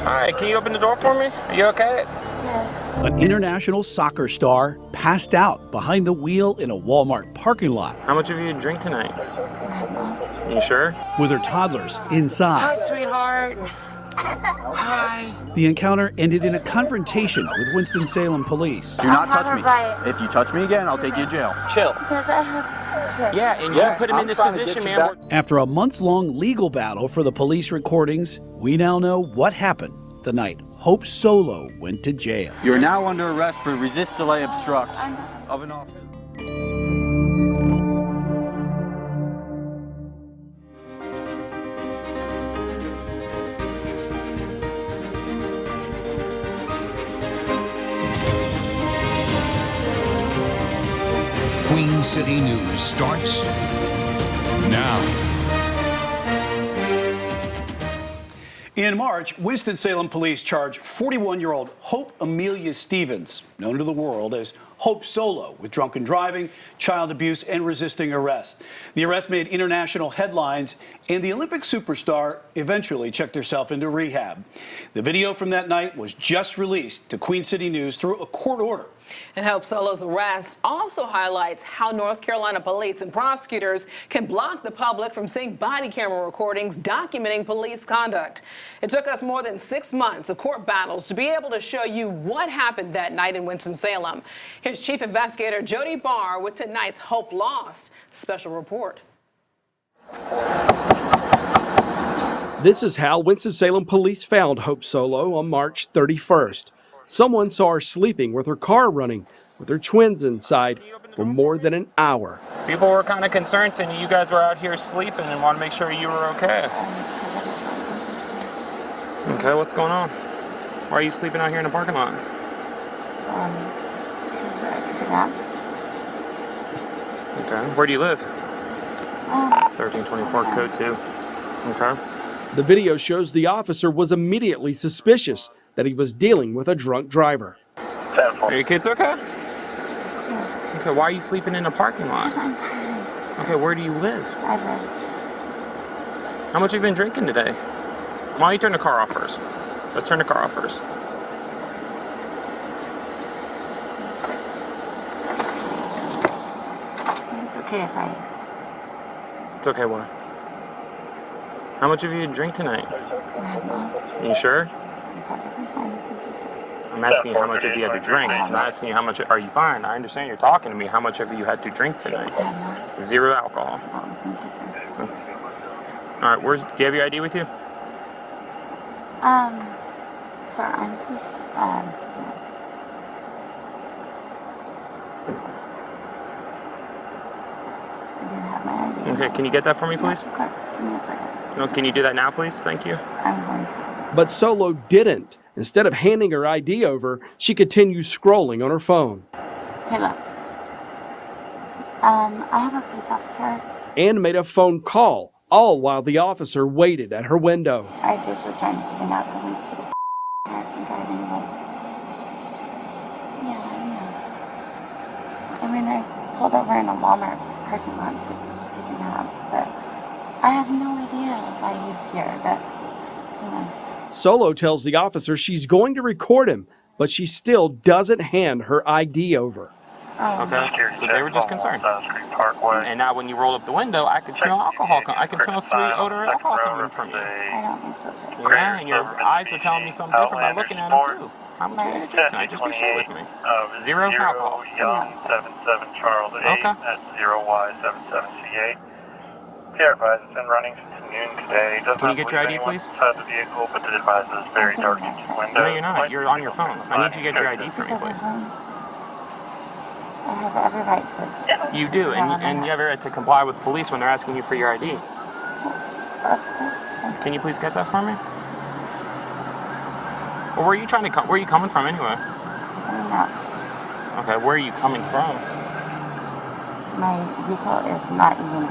Hi, can you open the door for me? Are you okay? Yes. An international soccer star passed out behind the wheel in a Walmart parking lot. How much have you drink tonight? Mama. You sure? With her toddlers inside. Hi, sweetheart. Hi. The encounter ended in a confrontation with Winston-Salem police. Do not touch me. Right. If you touch me again, I'll take you to jail. Chill. Because I have 2 kids. Yeah, and you put him in this position, man. After a months-long legal battle for the police recordings, we now know what happened the night Hope Solo went to jail. You are now under arrest for resist, delay, obstruct of an officer. Queen City News starts now. In March, Winston-Salem police charged 41-year-old Hope Amelia Stevens, known to the world as Hope Solo, with drunken driving, child abuse, and resisting arrest. The arrest made international headlines, and the Olympic superstar eventually checked herself into rehab. The video from that night was just released to Queen City News through a court order. And Hope Solo's arrest also highlights how North Carolina police and prosecutors can block the public from seeing body camera recordings documenting police conduct. It took us more than 6 months of court battles to be able to show you what happened that night in Winston-Salem. Here's Chief Investigator Jody Barr with tonight's Hope Lost special report. This is how Winston-Salem police found Hope Solo on March 31st. Someone saw her sleeping with her car running, with her twins inside, for more than an hour. People were kind of concerned saying you guys were out here sleeping and want to make sure you were okay. Okay, what's going on? Why are you sleeping out here in the parking lot? Because I took a nap. Okay, where do you live? 1324 code 2. Okay. The video shows the officer was immediately suspicious that he was dealing with a drunk driver. Are your kids okay? Yes. Okay, why are you sleeping in a parking lot? Because I'm tired. Okay, where do you live? I live. How much have you been drinking today? Why don't you turn the car off first? Let's turn the car off first. It's okay if I... It's okay, what? How much have you drank tonight? I have not. You sure? I'm perfectly fine. I'm asking you how much have you had to drink. I'm not asking you how much, are you fine? I understand you're talking to me. How much have you had to drink tonight? I have not. 0 alcohol. Oh, thank you, sir. All right, do you have your ID with you? Sir, I'm just, I do have my ID. Okay, can you get that for me, please? Of course. Give me a second. No, can you do that now, please? Thank you. I'm going to. But Solo didn't. Instead of handing her ID over, she continued scrolling on her phone. Hey, look. I have a police officer. And made a phone call, all while the officer waited at her window. I just was trying to take a nap because I'm sick of American driving. But yeah, I know. I mean, I pulled over in a Walmart parking lot to take a nap, but I have no idea why he's here. But you know. Solo tells the officer she's going to record him, but she still doesn't hand her ID over. Okay, so they were just concerned. And now when you roll up the window, I can smell alcohol. I can smell sweet odor of alcohol coming from you. I don't think so, sir. Yeah, and your eyes are telling me something different by looking at them too. How much are you drink tonight? Just be straight with me. 0 alcohol. Yeah, 77 Charles 8 Okay. at 0Y77C8. Terrifies, it's been running since noon today. Can you get your ID, please? Inside the vehicle, but the device is very dark in the window. No, you're not. You're on your phone. I need you to get your ID for me, please. I have every right to. You do, and you have every right to comply with police when they're asking you for your ID. Of course. Can you please get that for me? Well, where are you trying to come? Where are you coming from anyway? I'm not. Okay, where are you coming from? My vehicle is not even.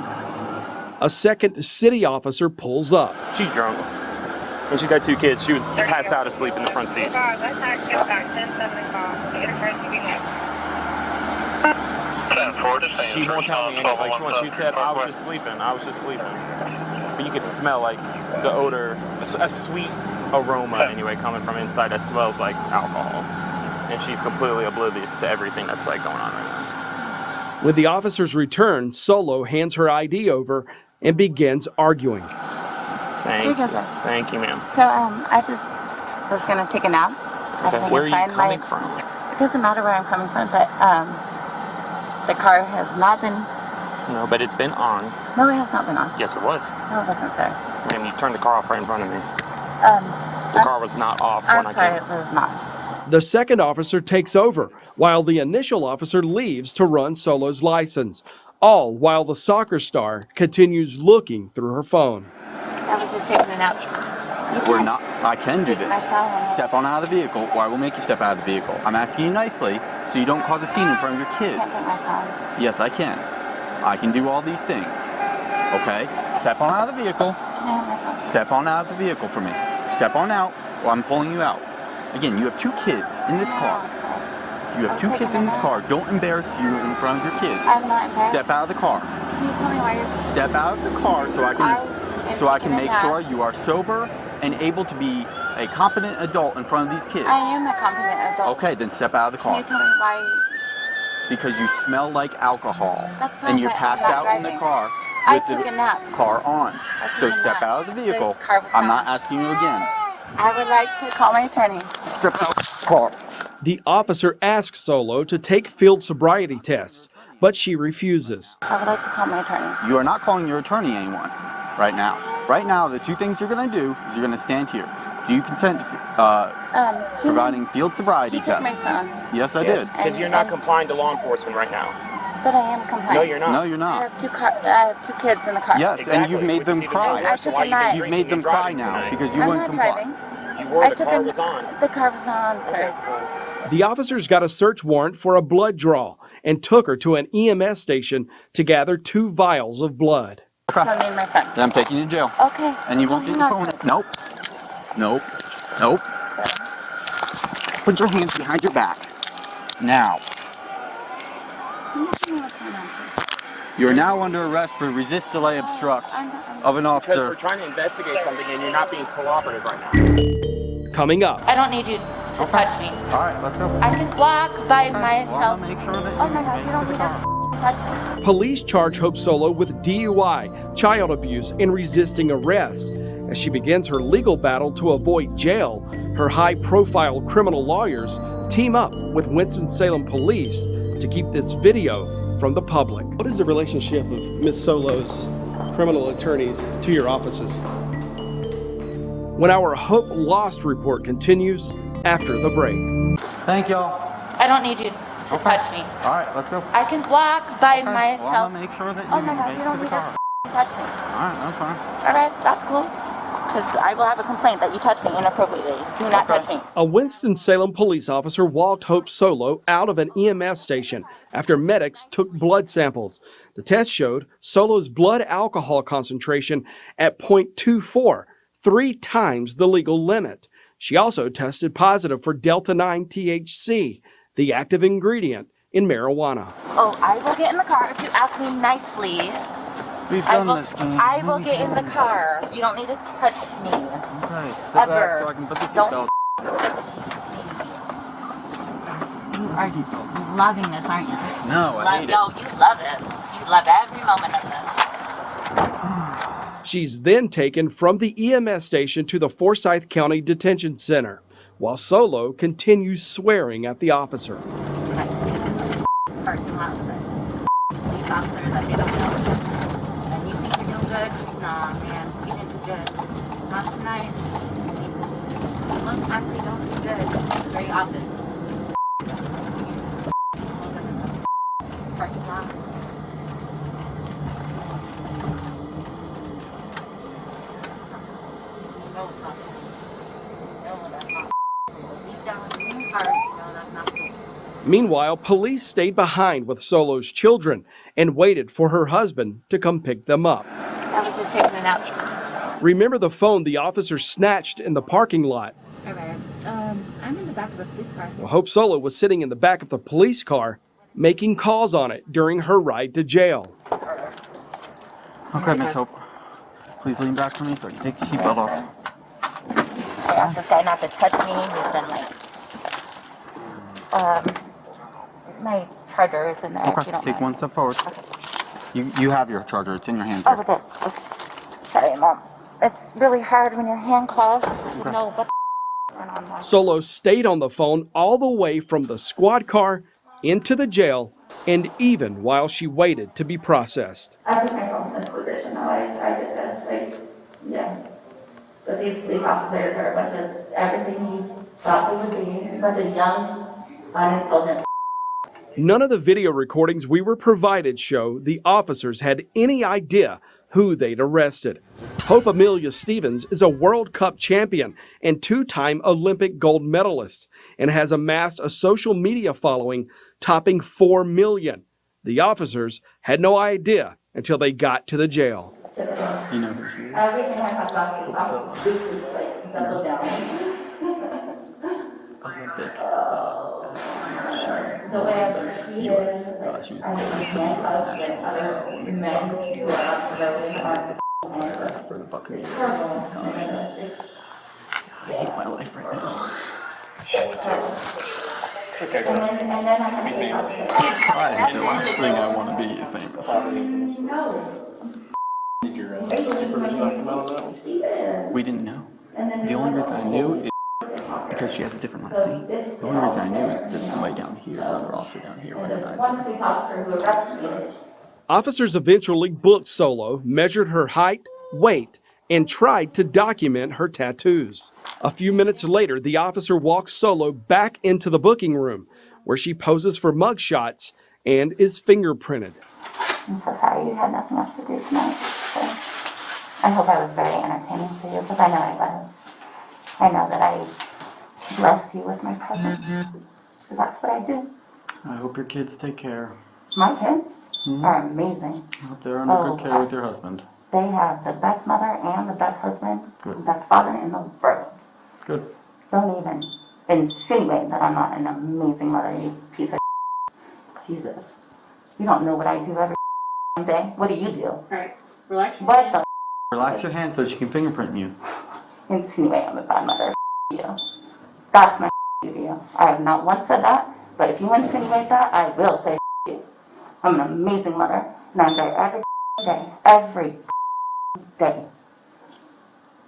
A second city officer pulls up. She's drunk. And she's got 2 kids. She was passed out asleep in the front seat. She won't tell me anything. Like she said, I was just sleeping. But you could smell like the odor, a sweet aroma anyway coming from inside that smells like alcohol. And she's completely oblivious to everything that's like going on right now. When the officers return, Solo hands her ID over and begins arguing. Here you go, sir. Thank you, ma'am. So, I just was gonna take a nap. Okay. Where are you coming from? It doesn't matter where I'm coming from, but the car has not been. No, but it's been on. No, it has not been on. Yes, it was. No, it wasn't, sir. Ma'am, you turned the car off right in front of me. The car was not off when I sorry, came. it was not. The second officer takes over, while the initial officer leaves to run Solo's license, all while the soccer star continues looking through her phone. I was just taking a nap. We're not. I can do this. My phone. Step on out of the vehicle, or I will make you step out of the vehicle. I'm asking you nicely, so you don't cause a scene in front of your I can't kids. take my phone. Yes, I can. I can do all these things. Okay? Step on out of the vehicle. Can I have my phone? Step on out of the vehicle for me. Step on out, or I'm pulling you out. Again, you have 2 kids in this car. You have 2 kids in this car. Don't embarrass you in front of your kids. I'm not embarrassed. Step out of the car. Can you tell me why you're... Step out of the car so I can make sure you are sober and able to be a competent adult in front of these kids. I am a competent adult. Okay, then step out of the Can car. you tell me why... Because you smell like alcohol. That's fine, and you're but I'm passed not out in the driving. car I with took the a nap. car on. So took a step nap. out of the vehicle. The car was I'm on. not asking you again. I would like to call my attorney. Step out of the car. The officer asks Solo to take field sobriety tests, but she refuses. I would like to call my attorney. You are not calling your attorney anyone right now. Right now, the 2 things you're going to do is you're going to stand here. Do you consent to providing field sobriety He took tests? my phone. Yes, I did. Because you're not complying to law enforcement right now. But I am compliant. No, you're not. No, you're I not. have 2 kids in the car. Yes, Exactly, and you've made which them is even cry. worse. I took Why a you've been night. You've drinking made and them cry driving now tonight. because you I'm wouldn't not comply. driving. You were, I the took car a- was on. The car was not on, sir. The officers got a search warrant for a blood draw and took her to an EMS station to gather 2 vials of blood. Still need my phone. Then I'm taking you to jail. Okay. And you won't get your phone. Nope. Nope. Nope. Put your hands behind your back. Now. You're now under arrest for resist, delay, obstruct of an Because officer. we're trying to investigate something and you're not being cooperative right now. Coming up, I don't need you to touch me. All right, let's go. I can walk by Well, myself. I'm gonna make sure that Oh my God, you don't need to touch me. police charge Hope Solo with DUI, child abuse, and resisting arrest. As she begins her legal battle to avoid jail, her high-profile criminal lawyers team up with Winston-Salem police to keep this video from the public. What is the relationship of Ms. Solo's criminal attorneys to your offices? When our Hope Lost report continues after the break. Thank y'all. I don't need you to touch me. All right, let's go. I can walk by Well, myself. I'm gonna make sure that Oh my God, make you it don't to the need car. to touch me. All right, that's fine. All right, that's cool. Because I will have a complaint that you touched me inappropriately. Do not touch me. A Winston-Salem police officer walked Hope Solo out of an EMS station after medics took blood samples. The test showed Solo's blood alcohol concentration at 0.24, 3 times the legal limit. She also tested positive for Delta-9 THC, the active ingredient in marijuana. Oh, I will get in the car if you ask me nicely. We've I done will, this game. I will get in the car. You don't need to touch me. Okay, step back Ever. so I can put the Don't seatbelt. You are loving this, aren't you? No, I hate it. No, you love it. You love every moment of this. She's then taken from the EMS station to the Forsyth County Detention Center, while Solo continues swearing at the officer. Parking lot with police officers that they don't know. And you think you're doing good? Nah, man, you didn't do good. Not tonight. Most times we don't do good. Very often. Parking lot. You know it's not good. You know that's not good. Deep down in your heart, you know that's not good. Meanwhile, police stayed behind with Solo's children and waited for her husband to come pick them up. I was just taking a nap. Remember the phone the officer snatched in the parking lot? Alright, I'm in the back of the police car. Well, Hope Solo was sitting in the back of the police car, making calls on it during her ride to jail. Okay, Miss Hope. Please lean back for me so I can take the seatbelt off. I asked this guy not to touch me. He's been like, my charger is in there. If you Okay, don't take mind. one step forward. Okay. You have your charger. It's in your hand. Oh, it is. Okay. Sorry, Mom. It's really hard when you're handcuffed to know what going on. Mom. Solo stayed on the phone all the way from the squad car into the jail, and even while she waited to be processed. I put myself in this position now. I did this. Like, yeah. But these police officers are a bunch of everything you thought they would be. A bunch of young, unintelligent. None of the video recordings we were provided show the officers had any idea who they'd arrested. Hope Amelia Stevens is a World Cup champion and two-time Olympic gold medalist and has amassed a social media following topping 4 million. The officers had no idea until they got to the jail. You know who she is? Everything I talk about is like double down. Olympic. The way I perceive it, She was I can't other men who are for the Buccaneers. I hate my life right now. And then I have to be Hi, the last thing I want to be is famous. Did your supervisor talk about that? We didn't know. The only reason I knew is because she has a different last name. The only reason I knew is because somebody down here, another officer down here, recognized one her. police officer who arrested me. Officers eventually booked Solo, measured her height, weight, and tried to document her tattoos. A few minutes later, the officer walks Solo back into the booking room, where she poses for mugshots and is fingerprinted. I'm so sorry you had nothing else to do tonight. So I hope I was very entertaining for you, because I know I was. I know that I blessed you with my presence, because that's what I do. I hope your kids take care. My kids are amazing. I hope they're under good care with your husband. They have the best mother and the best husband, Good. the best father in the world. Good. Don't even insinuate that I'm not an amazing mother, you piece of Jesus. You don't know what I do every day. What do you do? Alright, relax your What the Relax your hand so she can fingerprint you. insinuate I'm a bad mother? You. That's my you to you. I have not once said that, but if you insinuate that, I will say you. I'm an amazing mother, and I'm there every day. Every day.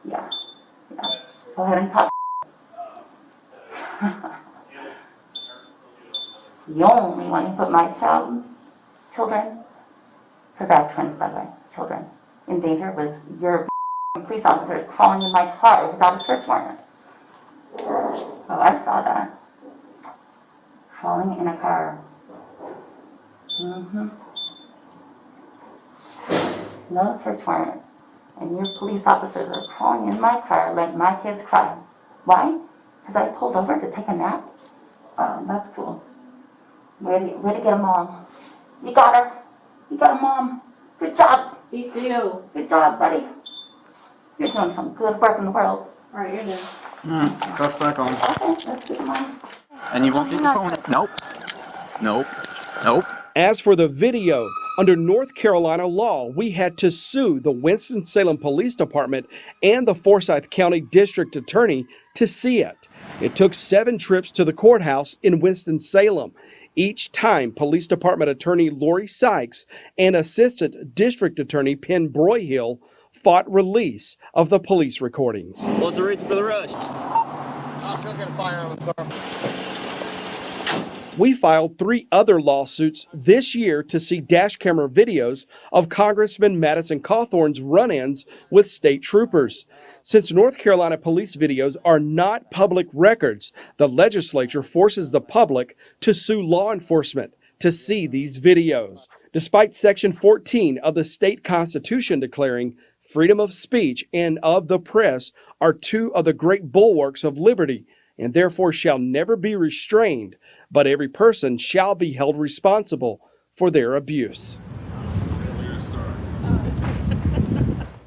Yeah. Yeah. Go ahead and talk. You only want to put my children, because I have twins, by the way, children, in danger was your police officers crawling in my car without a search warrant. Oh, I saw that. Crawling in a car. No search warrant. And your police officers are crawling in my car letting my kids cry. Why? Because I pulled over to take a nap? Oh, that's cool. Way to get a mom. You got her. You got a mom. Good job. Be still. Good job, buddy. You're doing some good work in the world. Alright, you're done. Alright, press back on. Okay, let's get a mom. And you won't get your phone. Nope. Nope. Nope. As for the video, under North Carolina law, we had to sue the Winston-Salem Police Department and the Forsyth County District Attorney to see it. It took 7 trips to the courthouse in Winston-Salem. Each time, Police Department Attorney Lori Sykes and Assistant District Attorney Penn Broyhill fought release of the police recordings. What's the reason for the rush? I'm still got a fire on the car. We filed 3 other lawsuits this year to see dash camera videos of Congressman Madison Cawthorn's run-ins with state troopers. Since North Carolina police videos are not public records, the legislature forces the public to sue law enforcement to see these videos. Despite Section 14 of the state constitution declaring freedom of speech and of the press are 2 of the great bulwarks of liberty, and therefore shall never be restrained, but every person shall be held responsible for their abuse.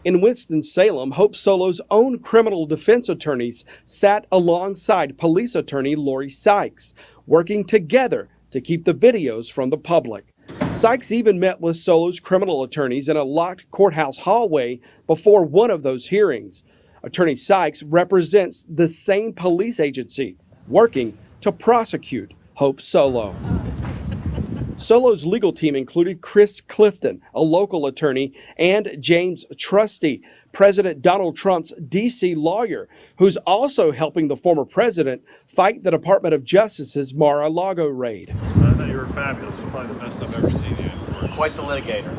In Winston-Salem, Hope Solo's own criminal defense attorneys sat alongside police attorney Lori Sykes, working together to keep the videos from the public. Sykes even met with Solo's criminal attorneys in a locked courthouse hallway before one of those hearings. Attorney Sykes represents the same police agency working to prosecute Hope Solo. Solo's legal team included Chris Clifton, a local attorney, and James Trusty, President Donald Trump's D.C. lawyer, who's also helping the former president fight the Department of Justice's Mar-a-Lago raid. I thought you were fabulous. Probably the best I've ever seen you. Quite the litigator.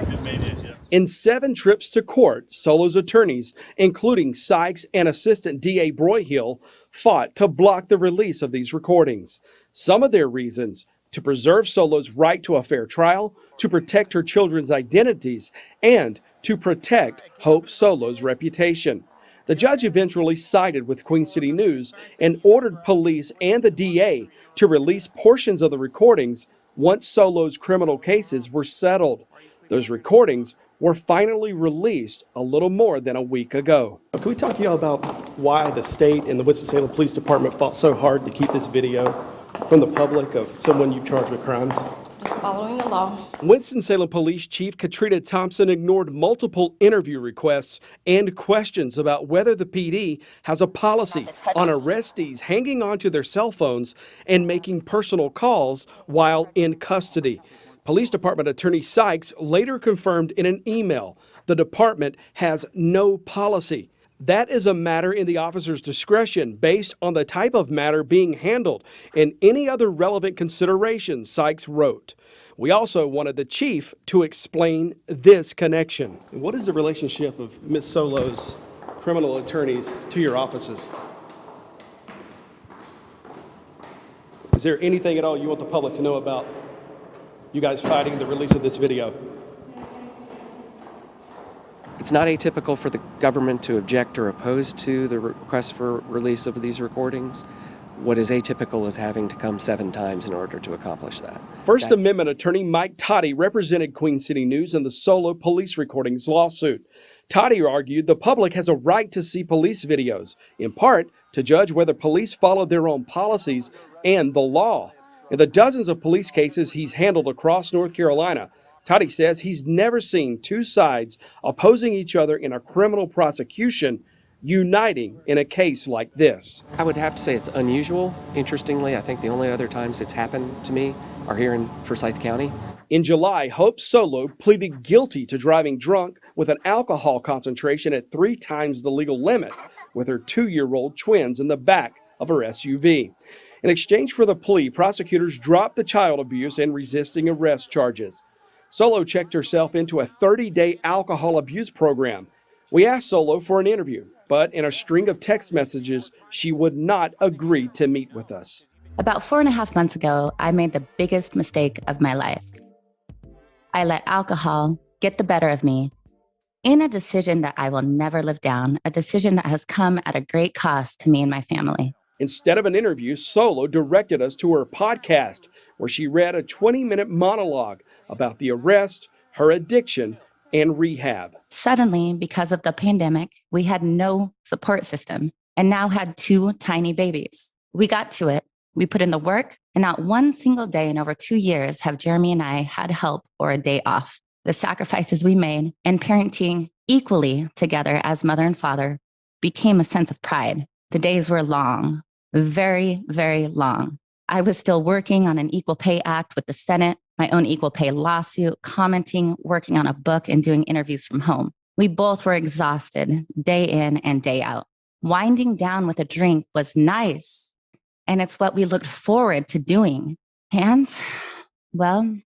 Good meeting you. In 7 trips to court, Solo's attorneys, including Sykes and Assistant D.A. Broyhill, fought to block the release of these recordings. Some of their reasons: to preserve Solo's right to a fair trial, to protect her children's identities, and to protect Hope Solo's reputation. The judge eventually sided with Queen City News and ordered police and the DA to release portions of the recordings once Solo's criminal cases were settled. Those recordings were finally released a little more than a week ago. Can we talk to y'all about why the state and the Winston-Salem Police Department fought so hard to keep this video from the public of someone you've charged with crimes? Just following the law. Winston-Salem Police Chief Katrina Thompson ignored multiple interview requests and questions about whether the PD has a policy on arrestees hanging onto their cell phones and making personal calls while in custody. Police Department Attorney Sykes later confirmed in an email the department has no policy. That is a matter in the officer's discretion based on the type of matter being handled and any other relevant considerations, Sykes wrote. We also wanted the chief to explain this connection. What is the relationship of Ms. Solo's criminal attorneys to your offices? Is there anything at all you want the public to know about you guys fighting the release of this video? It's not atypical for the government to object or oppose to the request for release of these recordings. What is atypical is having to come 7 times in order to accomplish that. First Amendment attorney Mike Toddy represented Queen City News in the Solo police recordings lawsuit. Toddy argued the public has a right to see police videos, in part to judge whether police follow their own policies and the law. In the dozens of police cases he's handled across North Carolina, Toddy says he's never seen 2 sides opposing each other in a criminal prosecution uniting in a case like this. I would have to say it's unusual. Interestingly, I think the only other times it's happened to me are here in Forsyth County. In July, Hope Solo pleaded guilty to driving drunk with an alcohol concentration at 3 times the legal limit with her 2-year-old twins in the back of her SUV. In exchange for the plea, prosecutors dropped the child abuse and resisting arrest charges. Solo checked herself into a 30-day alcohol abuse program. We asked Solo for an interview, but in a string of text messages, she would not agree to meet with us. About 4.5 months ago, I made the biggest mistake of my life. I let alcohol get the better of me in a decision that I will never live down, a decision that has come at a great cost to me and my family. Instead of an interview, Solo directed us to her podcast, where she read a 20-minute monologue about the arrest, her addiction, and rehab. Suddenly, because of the pandemic, we had no support system and now had 2 tiny babies. We got to it. We put in the work, and not one single day in over 2 years have Jeremy and I had help or a day off. The sacrifices we made and parenting equally together as mother and father became a sense of pride. The days were long, very, very long. I was still working on an Equal Pay Act with the Senate, my own equal pay lawsuit, commenting, working on a book, and doing interviews from home. We both were exhausted day in and day out. Winding down with a drink was nice, and it's what we looked forward to doing. And, well,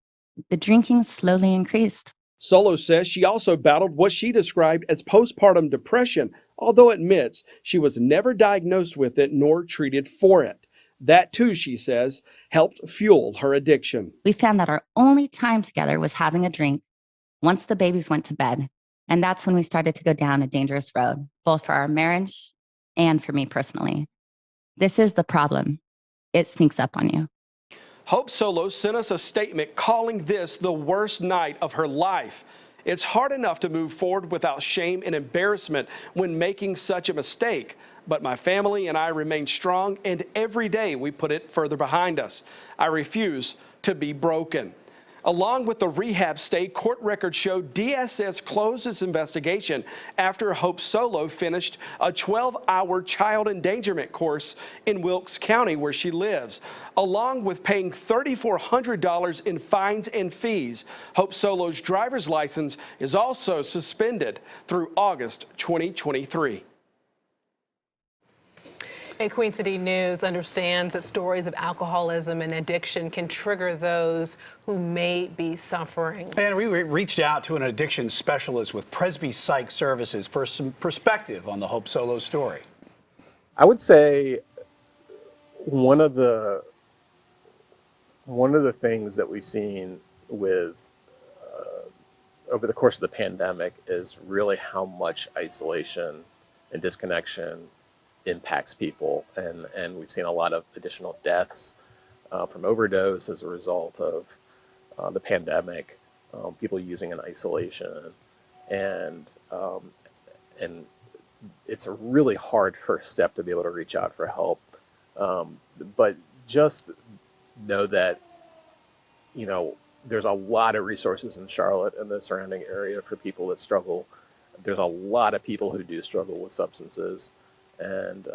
the drinking slowly increased. Solo says she also battled what she described as postpartum depression, although admits she was never diagnosed with it nor treated for it. That too, she says, helped fuel her addiction. We found that our only time together was having a drink once the babies went to bed. And that's when we started to go down a dangerous road, both for our marriage and for me personally. This is the problem. It sneaks up on you. Hope Solo sent us a statement calling this the worst night of her life. It's hard enough to move forward without shame and embarrassment when making such a mistake. But my family and I remain strong, and every day we put it further behind us. I refuse to be broken. Along with the rehab stay, court records show DSS closed its investigation after Hope Solo finished a 12-hour child endangerment course in Wilkes County, where she lives. Along with paying $3,400 in fines and fees, Hope Solo's driver's license is also suspended through August 2023. And Queen City News understands that stories of alcoholism and addiction can trigger those who may be suffering. And we reached out to an addiction specialist with Presby Psych Services for some perspective on the Hope Solo story. I would say one of the things that we've seen with over the course of the pandemic is really how much isolation and disconnection impacts people, and we've seen a lot of additional deaths from overdose as a result of the pandemic, people using in isolation, and it's a really hard first step to be able to reach out for help, but just know that, you know, there's a lot of resources in Charlotte and the surrounding area for people that struggle. There's a lot of people who do struggle with substances. And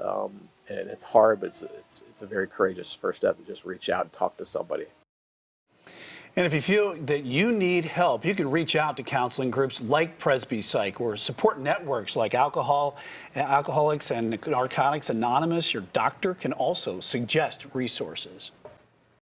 it's hard, but it's a very courageous first step to just reach out and talk to somebody. And if you feel that you need help, you can reach out to counseling groups like Presby Psych or support networks like Alcoholics and Narcotics Anonymous. Your doctor can also suggest resources.